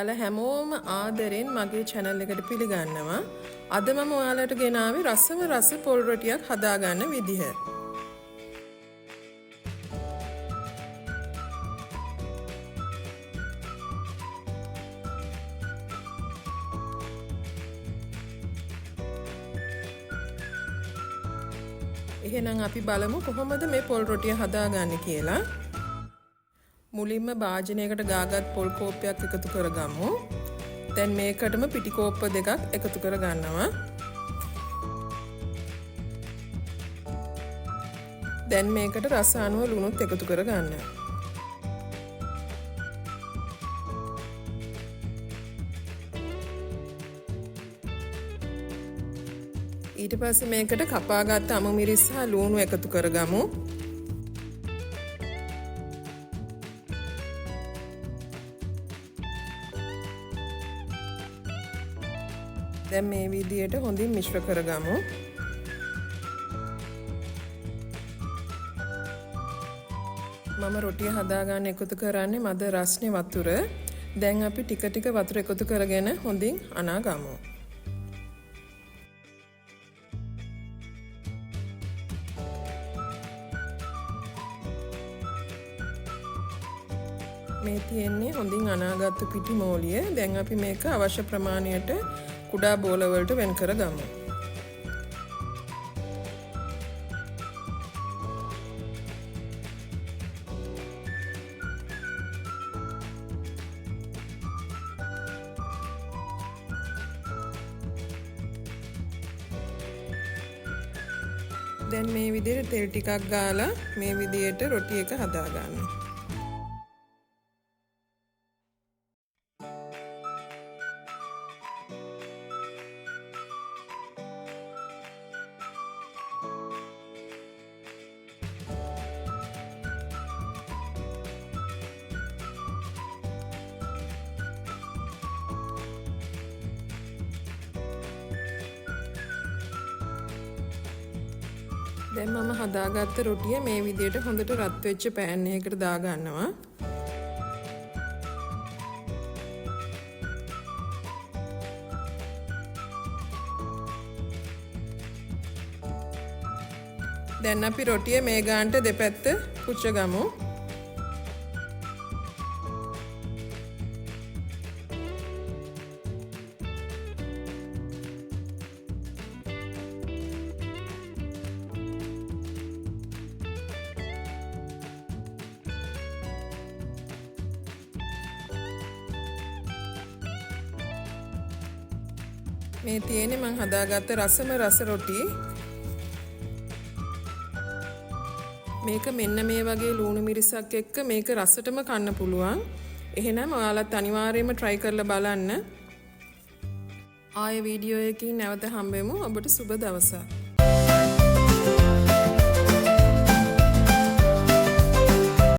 ඔයාලා හැමෝම ආදරෙන් මගේ channel එකට පිළිගන්නවා. අද මම ඔයාලට ගෙනාවේ රසම රස පොල් රොටියක් හදාගන්න විදිහ. එහෙනම් අපි බලමු කොහොමද මේ පොල් රොටිය හදාගන්නේ කියලා. මුලින්ම භාජනයකට ගාගත් පොල් කෝප්පයක් එකතු කරගමු. දැන් මේකටම පිටි කෝප්ප දෙකක් එකතු කරගන්නවා. දැන් මේකට රස අනුව ලුණුත් එකතු කරගන්න. ඊට පස්සේ මේකට කපාගත්ත අමු මිරිස් සහ ලුණු එකතු කරගමු. දැන් මේ විදියට හොඳින් මිශ්‍ර කරගමු. මම රොටිය හදාගන්න එකතු කරන්නේ මද රස්නේ වතුර. දැන් අපි ටික ටික වතුර එකතු කරගෙන හොඳින් අනාගමු. මේ තියෙන්නේ හොඳින් අනාගත්තු පිටි මෝලිය. දැන් අපි මේක අවශ්‍ය ප්‍රමාණයට කුඩා බෝල වලට වෙන් කරගමු. දැන් මේ විදිහට තෙල් ටිකක් ගාලා මේ විදිහට රොටි එක හදාගන්න. දැන් මම හදාගත්ත රොටිය මේ විදිහට හොඳට රත් වෙච්ච පෑන් එකකට දාගන්නවා. දැන් අපි රොටිය මේ ගානට දෙපැත්ත පුච්චගමු. මේ තියෙන්නේ මං හදාගත්ත රසම රස රොටි. මේක මෙන්න මේ වගේ ලුණු මිරිසක් එක්ක මේක රසටම කන්න පුළුවන්. එහෙනම් ඔයාලත් අනිවාර්යයෙන්ම try කරලා බලන්න. ආයෙ වීඩියෝ එකකින් නැවත හම්බෙමු. ඔබට සුබ දවසක්.